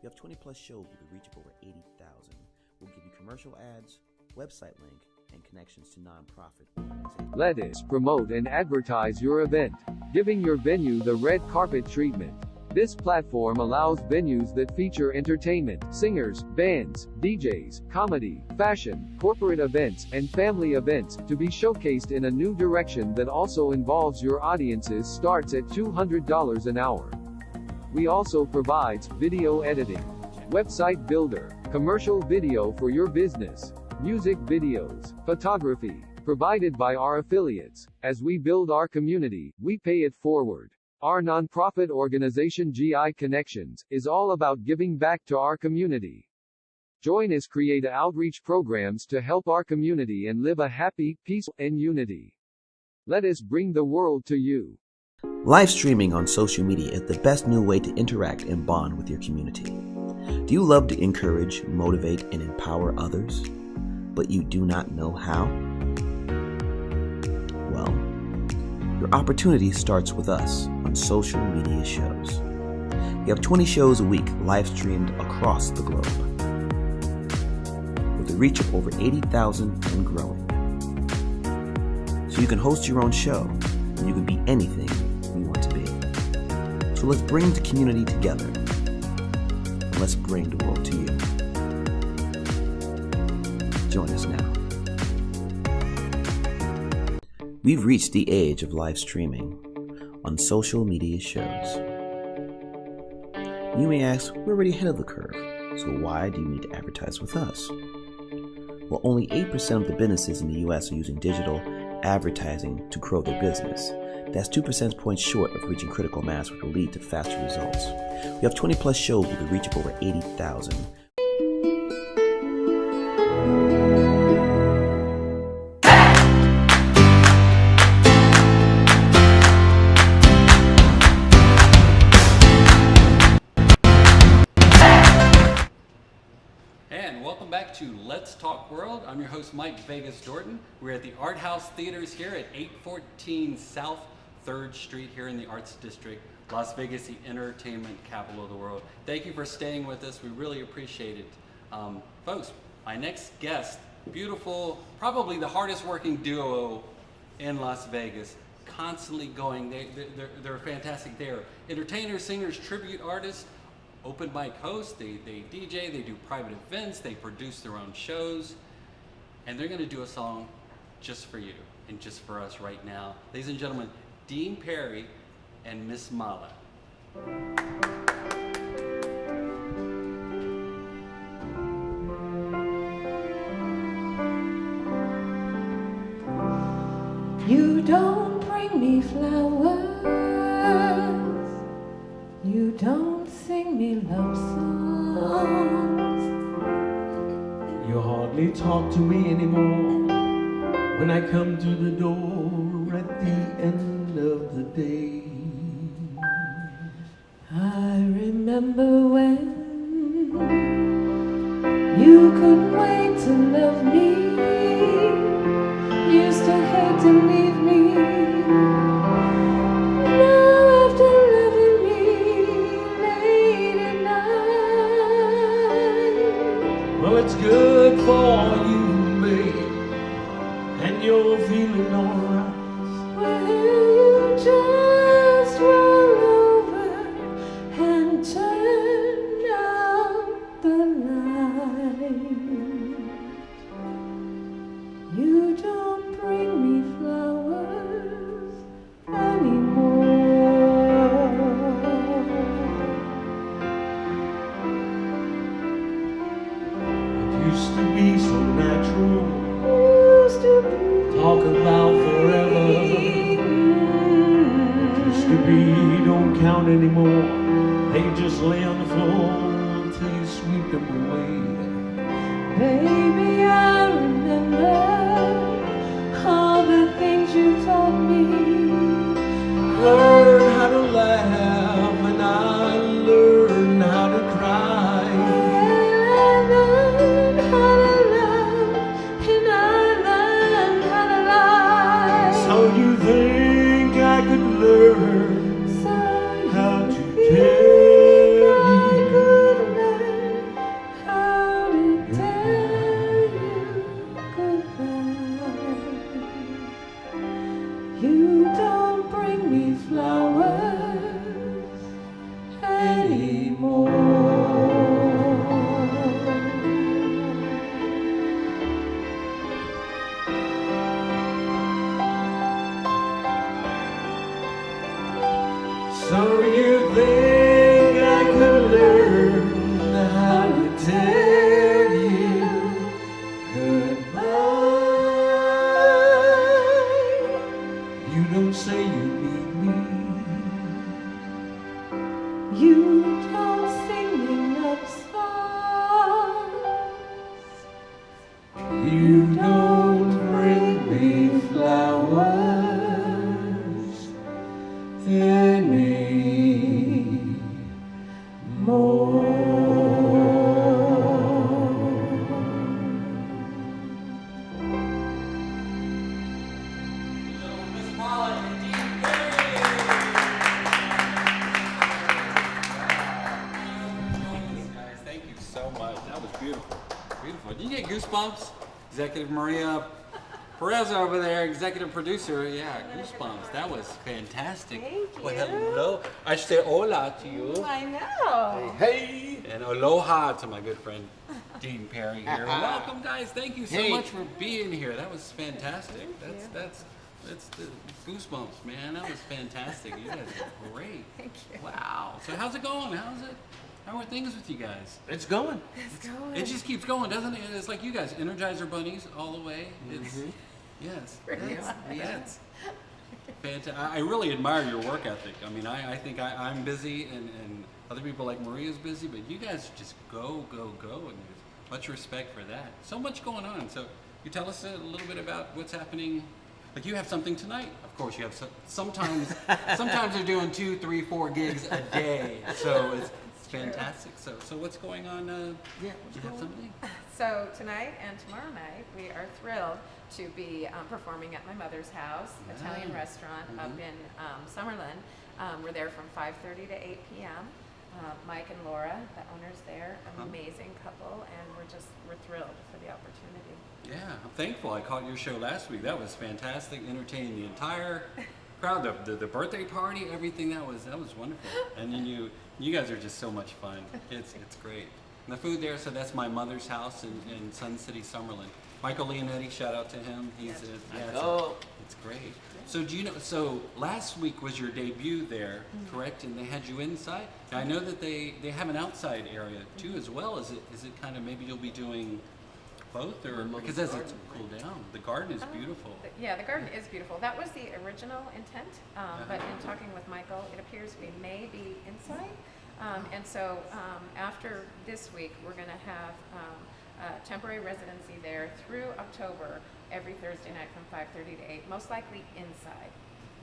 We have 20 plus shows with a reach of over 80,000. We'll give you commercial ads, website link, and connections to nonprofit organizations. Let us promote and advertise your event, giving your venue the red carpet treatment. This platform allows venues that feature entertainment, singers, bands, DJs, comedy, fashion, corporate events, and family events to be showcased in a new direction that also involves your audiences starts at $200 an hour. We also provides video editing, website builder, commercial video for your business, music videos, photography, provided by our affiliates. As we build our community, we pay it forward. Our nonprofit organization GI Connections is all about giving back to our community. Join us create outreach programs to help our community and live a happy, peaceful, and unity. Let us bring the world to you. Live streaming on social media is the best new way to interact and bond with your community. Do you love to encourage, motivate, and empower others, but you do not know how? Well, your opportunity starts with us on social media shows. We have 20 shows a week live streamed across the globe, with a reach of over 80,000 and growing. So you can host your own show, and you can be anything you want to be. So let's bring the community together. Let's bring the world to you. Join us now. We've reached the age of live streaming on social media shows. You may ask, we're already ahead of the curve, so why do you need to advertise with us? Well, only 8% of the businesses in the US are using digital advertising to grow their business. That's 2 percentage points short of reaching critical mass, which will lead to faster results. We have 20 plus shows with a reach of over 80,000. And welcome back to Let's Talk World. I'm your host, Mike Vegas Dorton. We're at the Art House Theaters here at 814 South 3rd Street here in the Arts District, Las Vegas, the entertainment capital of the world. Thank you for staying with us. We really appreciate it. Folks, my next guest, beautiful, probably the hardest working duo in Las Vegas, constantly going. They're fantastic. They're entertainers, singers, tribute artists, open mic hosts, they DJ, they do private events, they produce their own shows, and they're going to do a song just for you and just for us right now. Ladies and gentlemen, Dean Perry and Miss Mala. You don't bring me flowers, you don't sing me love songs. You hardly talk to me anymore when I come to the door at the end of the day. I remember when you couldn't wait to love me, used to hate to leave me. Now after loving me late at night, Well, it's good for you, babe, and you're feeling alright. will you just roll over and turn out the light? You don't bring me flowers anymore. It used to be so natural, Used to be talk about forever. It used to be, don't count anymore. They just lay on the floor until you sweep them away. Baby, I remember all the things you taught me. Learn how to laugh and I learned how to cry. I learned how to love and I learned how to lie. So you think I could learn So how to you tell think I you? could learn how to tell you goodbye. You don't bring me flowers anymore. So you think I could learn how to tell you goodbye? You don't say you need me. You don't sing me love songs. You don't bring me flowers anymore. beautiful. Did you get goosebumps? Executive Maria Pureza over there, executive producer. Yeah, goosebumps. That was fantastic. Thank you. Well, hello. I should say hola to you. I know. Hey. And aloha to my good friend Dean Perry here. Welcome, guys. Thank you so much for being here. That was fantastic. That's the goosebumps, man. That was fantastic. You guys are great. Thank you. Wow. So how's it going? How are things with you guys? It's going. It's going. It just keeps going, doesn't it? It's like you guys, Energizer bunnies all the way. It's yes, yes. Fantastic. I really admire your work ethic. I mean, I think I'm busy and other people like Maria's busy, but you guys just go, and there's much respect for that. So much going on. So you tell us a little bit about what's happening. Like you have something tonight. Of course you have sometimes they're doing 2, 3, 4 gigs a day. So it's fantastic. So what's going on? You have something? So tonight and tomorrow night, we are thrilled to be performing at my mother's house, Italian restaurant up in Summerlin. We're there from 5:30 to 8 p.m. Mike and Laura, the owners there, an amazing couple, and we're thrilled for the opportunity. Yeah, I'm thankful. I caught your show last week. That was fantastic. Entertaining the entire crowd, the birthday party, everything. That was wonderful. And then you guys are just so much fun. It's great. And the food there. So that's my mother's house in Sun City, Summerlin. Michael Leonetti, shout out to him. It's great. So do you know? So last week was your debut there, correct? And they had you inside. Now, I know that they have an outside area too, as well. Is it kind of maybe you'll be doing both, or because as it's cooled down, the garden is beautiful. The garden is beautiful. That was the original intent, but in talking with Michael, it appears we may be inside. And so after this week, we're going to have a temporary residency there through October, every Thursday night from 5:30 to 8, most likely inside.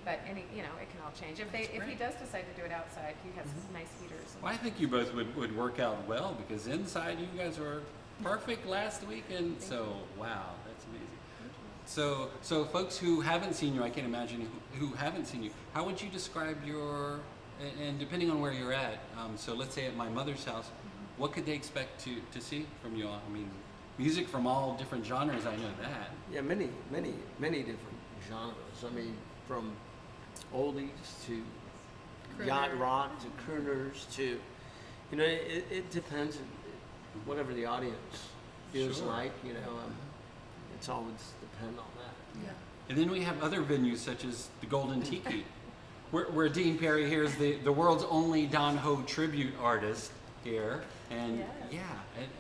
But it can all change. If he does decide to do it outside, he has nice heaters. Well, I think you both would work out well, because inside you guys were perfect last week, and so wow, that's amazing. So folks who haven't seen you, I can't imagine who haven't seen you. How would you describe your, and depending on where you're at, so let's say at my mother's house, what could they expect to see from you all? I mean, music from all different genres, I know that. Yeah, many different genres. I mean, from oldies to yacht rock to crooners to, it depends on whatever the audience feels like. It's always depend on that. Yeah. And then we have other venues such as the Golden Tiki, where Dean Perry here is the world's only Don Ho tribute artist here, and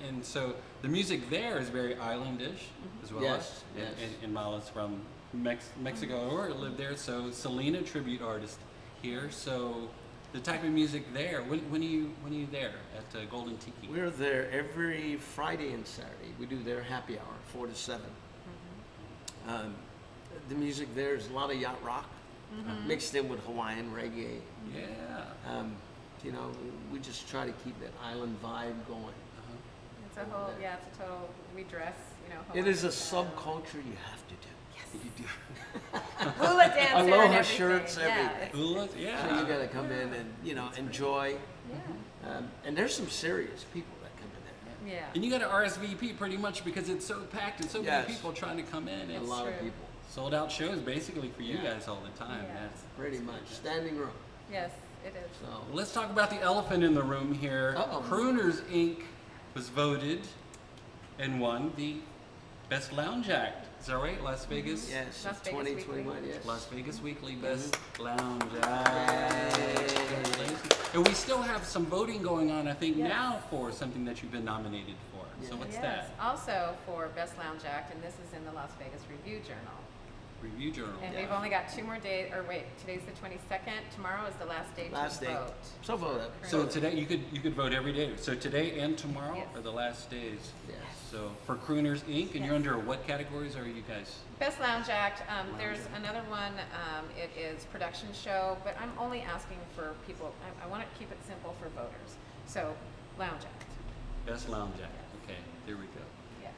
and so the music there is very islandish as well. And Mala's from Mexico or lived there, so Selena tribute artist here. So the type of music there. When are you there at Golden Tiki? We're there every Friday and Saturday. We do their happy hour, 4 to 7. The music there is a lot of yacht rock mixed in with Hawaiian reggae. Yeah. We just try to keep that island vibe going. It's a whole, it's a total, we dress, It is a subculture you have to do. Yes. You do. Hula dancer and Aloha everything. shirts, everything. Hula, So you got to come in and enjoy. Yeah. And there's some serious people that come in there. Yeah. And you got to RSVP pretty much because it's so packed and so many people trying to come in. A It's lot of true. people. sold out shows basically for you guys all the time. Yeah. Yes. Pretty much standing room. Yes, it is. So Well, let's talk about the elephant in the room here. Crrooners Inc. was voted and won the Best Lounge Act. Is that right? Las Vegas? yes, Las Vegas 2021. Weekly. Yes. Las Vegas Weekly Best Lounge Act. Congratulations. And we still have some voting going on, I think, Yes. now for something that you've been nominated for. So what's Yes. that? Also for Best Lounge Act, and this is in the Las Vegas Review Journal. Review Journal. And we've only got 2 more days, or wait, today's the 22nd. Tomorrow is the last day Last to day. vote. So vote. So today you could vote every day. So today and tomorrow Yes. are the last days. Yes. So for Crrooners Inc. and Yes. you're under what categories are you guys? Best Lounge Act, there's another one, it is production show, but I'm only asking for people, I want to keep it simple for voters. So, Lounge Act, Best Lounge Act. Okay, there we go. yes.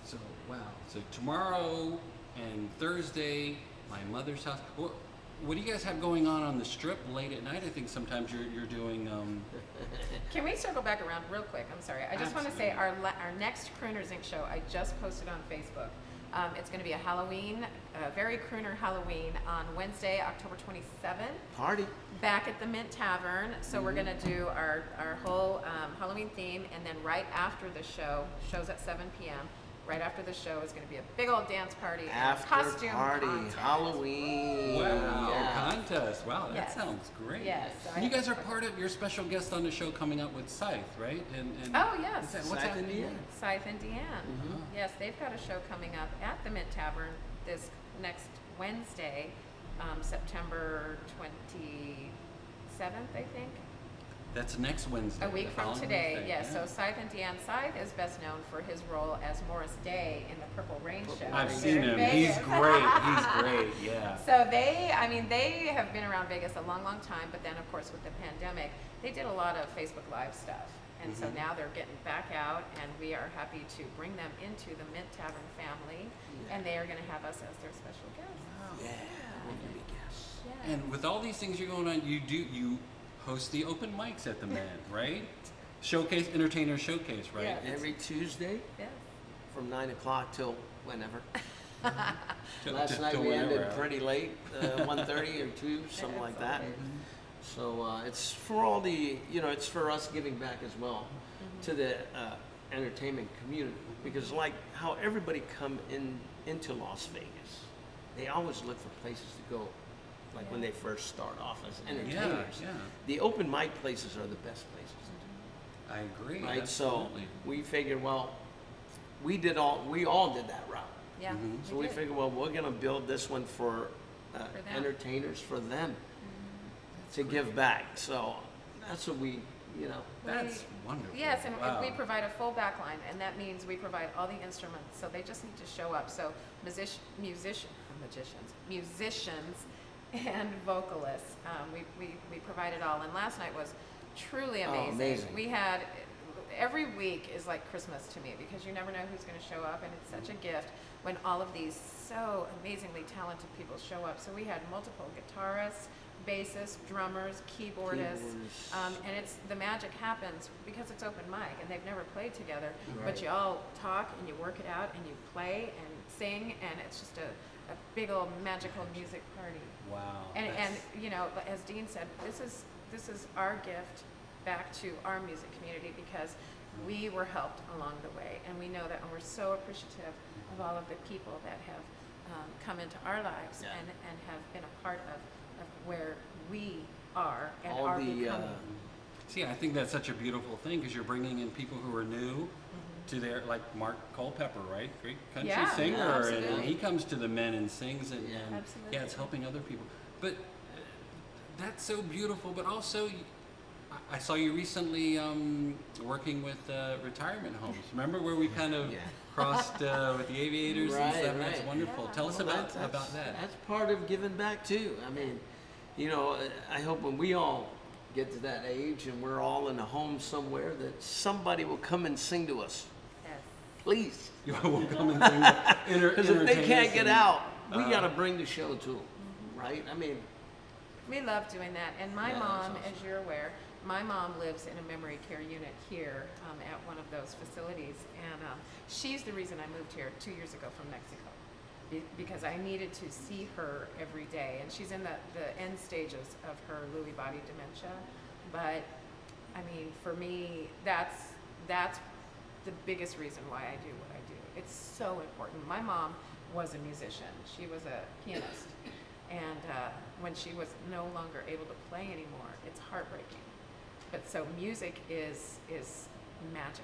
So wow. So tomorrow and Thursday, my mother's house. What do you guys have going on the strip late at night? I think sometimes you're doing Can we circle back around real quick? I'm sorry. I just want to say our next Crrooners Inc. show I just posted on Facebook. It's going to be a very crooner Halloween on Wednesday, October 27th. Party. Back at the Mint Tavern. So we're going to do our whole Halloween theme, and then right after the show's at 7 p.m. Right after the show is going to be a big old dance party and After costume party, contest. Halloween. Wow, Yeah. contest. Wow, that Yes. sounds great. Yes, And you guys are part of your special guest on the show coming up with Scythe, right? And Oh, yes. is that- what's Scythe happening? Indiana. Scythe and Deanne. Yes, they've got a show coming up at the Mint Tavern this next Wednesday, September 27th, I think. That's next Wednesday. A week the from following today, Wednesday, yes. yeah. So Scythe and Deanne. Scythe is best known for his role as Morris Day in the Purple Rain Show. I've here seen in him. Vegas. He's great. He's great. Yeah. So they have been around Vegas a long, long time, but then of course with the pandemic, they did a lot of Facebook Live stuff. And so now they're getting back out, and we are happy to bring them into the Mint Tavern family, and they are going to have us as their special guests. Yeah, we're gonna be guests. Yeah. And with all these things you're going on, you host the open mics at the Man, right? Showcase, Entertainer Showcase, right? Yeah. Every Tuesday Yes. from 9 o'clock till whenever. Till- Last till- night till we whenever. ended pretty late, 1:30 or 2, something like that. So it's for all the, it's for us giving back as well to the entertainment community. Because like how everybody come into Las Vegas, they always look for places to go, like when they first start off as entertainers. yeah. The open mic places are the best places to I agree. do, right? So Absolutely. we figured, well, we all did that route. Yeah. So we did. figured, well, we're gonna build this one for them. entertainers, for them to give back. So that's what we, That's wonderful. Yes, and Wow. we provide a full backline, and that means we provide all the instruments, so they just need to show up. So musicians, and vocalists, we provide it all. And last night was truly Oh, amazing. amazing. We had, every week is like Christmas to me, because you never know who's going to show up, and it's such a gift when all of these so amazingly talented people show up. So we had multiple guitarists, bassists, drummers, keyboardists, and the magic happens because it's open mic and they've never played together, but you all talk and you work it out and you play and sing, and it's just a big old magical music party. Wow. And that's- as Dean said, this is our gift back to our music community, because we were helped along the way, and we know that, and we're so appreciative of all of the people that have come into our lives and have been a part of where we are and all are the becoming. See, I think that's such a beautiful thing, because you're bringing in people who are new to their, like Mark Culpepper, right? Great country Yeah, singer, and absolutely. he comes to the Men and sings, and Absolutely. yeah, it's helping other people. But that's so beautiful. But also, I saw you recently working with retirement homes. Remember where we kind of crossed with the aviators and stuff? That's Right. wonderful. Yeah. Tell us Well, about that's that. That's part of giving back too. I mean, I hope when we all get to that age and we're all in a home somewhere, that somebody will come and sing to us. Yes. Please. You will come and sing Because if they can't get out, we Uh-huh. got to bring the show to them, right? I mean, We love doing that. And my Yeah, that's mom, awesome. as you're aware, my mom lives in a memory care unit here at one of those facilities. And she's the reason I moved here 2 years ago from Mexico, because I needed to see her every day. And she's in the end stages of her Lewy body dementia. But, I mean, for me, that's the biggest reason why I do what I do. It's so important. My mom was a musician. She was a pianist. And when she was no longer able to play anymore, it's heartbreaking. But so music is magic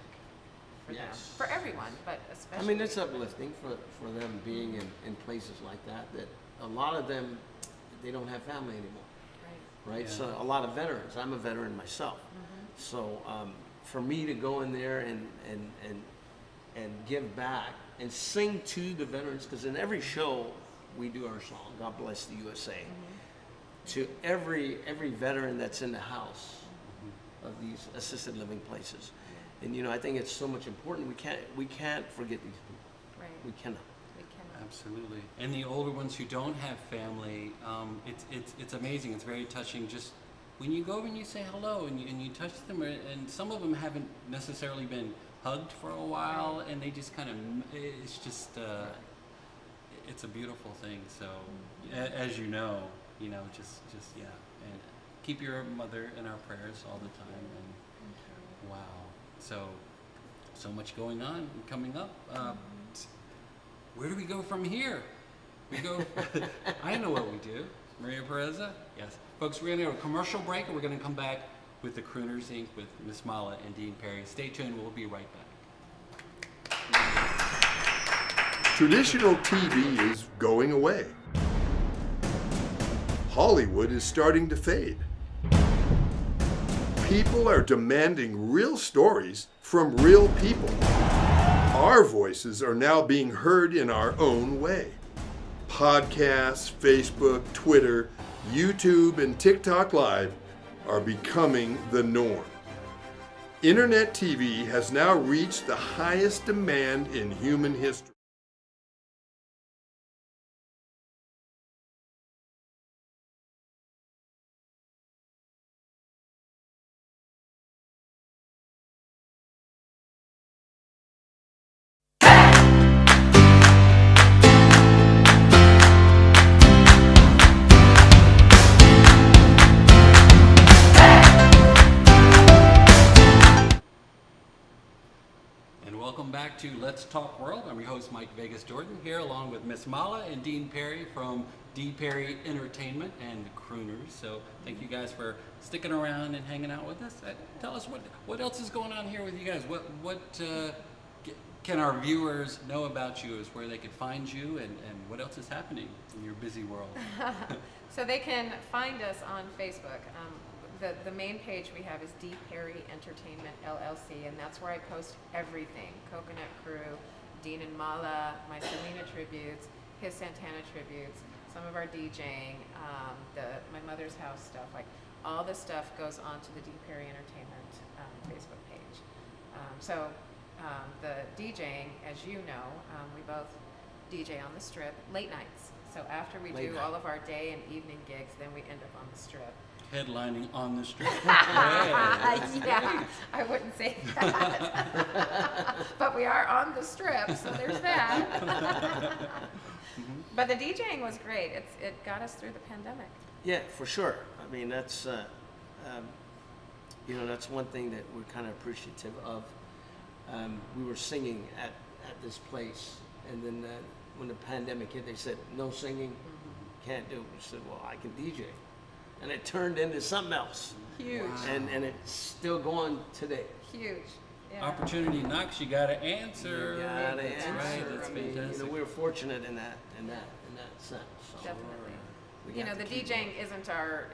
for them, Yes. for everyone, but especially. I mean, it's uplifting for them being in places like that a lot of them, they don't have family anymore. Right. Right? Yeah. So a lot of veterans. I'm a veteran myself. So for me to go in there and give back and sing to the veterans, because in every show we do our song, God Bless the USA, to every veteran that's in the house of these assisted living places. And I think it's so much important. We can't forget these people. Right. We cannot. We cannot. Absolutely. And the older ones who don't have family, it's amazing. It's very touching just when you go over and you say hello and you touch them, and some of them haven't necessarily been hugged for a while, and they just kind of, it's just, it's a beautiful thing. So, as you know, just yeah, and keep your mother in our prayers all the time. And wow, so much going on and coming up. Where do we go from here? We go. I know what we do. Maria Pureza? Yes. Folks, we're going to go to a commercial break, and we're going to come back with the Crrooners Inc. with Miss Mala and Dean Perry. Stay tuned. We'll be right back. Traditional TV is going away. Hollywood is starting to fade. People are demanding real stories from real people. Our voices are now being heard in our own way. Podcasts, Facebook, Twitter, YouTube, and TikTok Live are becoming the norm. Internet TV has now reached the highest demand in human history. Welcome back to Let's Talk World. I'm your host, Mike Vegas Dorton, here along with Miss Mala and Dean Perry from D. Perry Entertainment and the Crrooners. So thank you guys for sticking around and hanging out with us. Tell us what else is going on here with you guys. What can our viewers know about you, is where they could find you, and what else is happening in your busy world? So they can find us on Facebook. The main page we have is D. Perry Entertainment LLC, and that's where I post everything. Coconut Crew, Dean and Mala, my Selena tributes, his Santana tributes, some of our DJing, my mother's house stuff. Like, all this stuff goes onto the D. Perry Entertainment Facebook page. The DJing, as you know, we both DJ on the Strip late nights. So after we do all of our day and evening gigs, then we end up on the Strip. Headlining on the Strip. Yeah, I wouldn't say that. But we are on the Strip, so there's that. But the DJing was great. It got us through the pandemic. Yeah, for sure. I mean, that's that's one thing that we're kind of appreciative of. We were singing at this place, and then when the pandemic hit, they said no singing, can't do it. We said, well, I can DJ. And it turned into something else. Huge. Wow. And it's still going today. Huge. Yeah. Opportunity knocks, you gotta answer. You gotta That's answer. right. That's I mean, fantastic. we were fortunate in that sense. So Definitely. we got The to keep DJing isn't our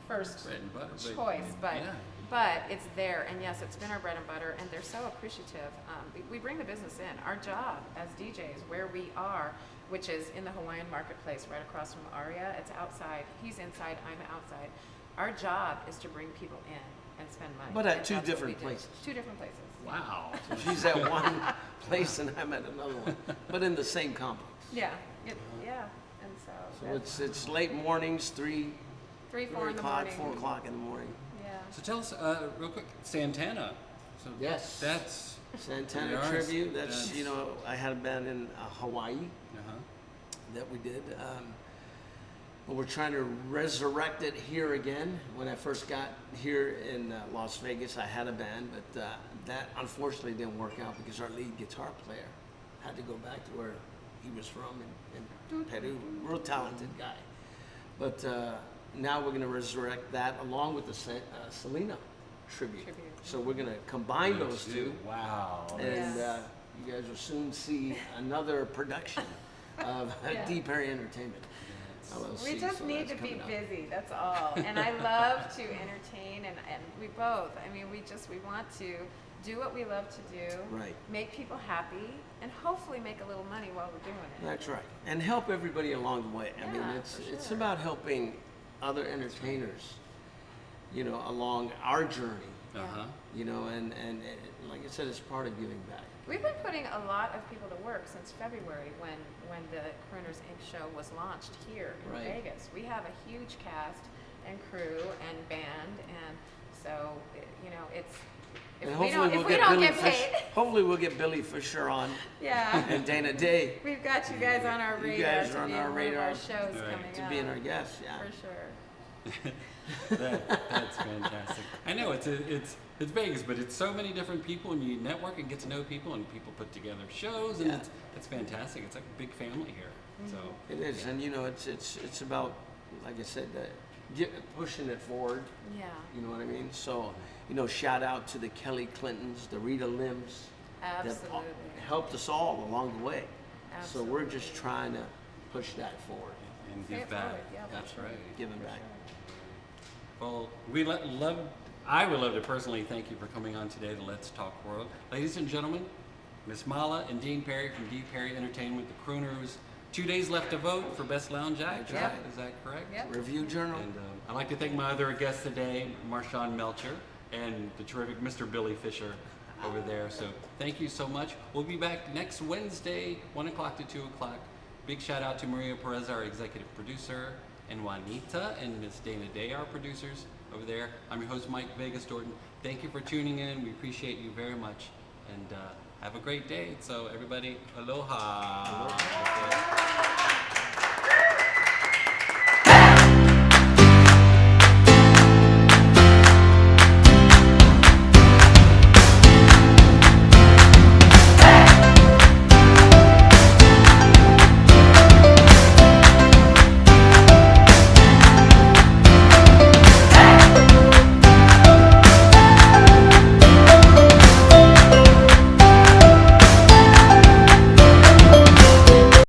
first Bread and butter, choice, but yeah. it's there, and yes, it's been our bread and butter, and they're so appreciative. We bring the business in. Our job as DJs, where we are, which is in the Hawaiian marketplace right across from Aria. It's outside. He's inside, I'm outside. Our job is to bring people in and spend money. But at and two that's what different we do. places. 2 different places. Wow. She's at one place and I'm at another one, but in the same complex. Yeah. And so it's late mornings, 3, 3, 4 in the 4 morning. o'clock in the morning. Yeah. So tell us real quick, Santana. So Yes. That's Santana Yes, tribute. That's that's- I had a band in Hawaii uh-huh. that we did. But we're trying to resurrect it here again. When I first got here in Las Vegas, I had a band, but that unfortunately didn't work out because our lead guitar player had to go back to where he was from in Peru. Real talented guy. But now we're going to resurrect that along with the Selena tribute. So we're going to combine those two. Wow. And Yes. you guys will soon see another production of D. Perry Entertainment. LLC, We just so need that's to be coming up. busy, that's all. And I love to entertain, and we both. I mean, we want to do what we love to do, Right. make people happy, and hopefully make a little money while we're doing it. That's right. And help everybody along the way. I mean, Yeah, it's for about helping other entertainers, along our journey, Uh-huh. and like I said, it's part of giving back. We've been putting a lot of people to work since February when the Crrooners Inc. show was launched here in Right. Vegas. We have a huge cast. and crew and band, and so you know it's. If And we hopefully don't, we'll if we get don't Billy get Fish. paid, Hopefully we'll get Billy Fischer on yeah, and Dana Day we've got you guys on our You radar guys to are on be our in one of radar our shows Right. coming to up. being our guest. Yeah. For sure. That's fantastic. I know it's Vegas, but it's so many different people, and you network and get to know people, and people put together shows, and Yeah. it's fantastic. It's like a big family here. So It is, and you know, it's about, like I said, pushing it forward. Yeah. You know what I mean? So, you know, shout out to the Kelly Clintons, the Rita Lims, that Absolutely. helped us all along the way. So we're just Absolutely. trying to push that forward, and Pay give it back. forward, yeah, That's for right. sure. giving back. Well, I would love to personally thank you for coming on today to Let's Talk World. Ladies and gentlemen, Miss Mala and Dean Perry from D. Perry Entertainment, the Crrooners. 2 days left to vote for Best Lounge Act. That's right. Is that correct? Yep. Review Journal. And I'd like to thank my other guests today, Marchand Melcher and the terrific Mr. Billy Fischer over there. So thank you so much. We'll be back next Wednesday, 1 o'clock to 2 o'clock. Big shout out to Maria Pureza, our executive producer, and Juanita and Miss Dana Day, our producers over there. I'm your host, Mike Vegas Dorton. Thank you for tuning in. We appreciate you very much. And have a great day. So everybody, aloha.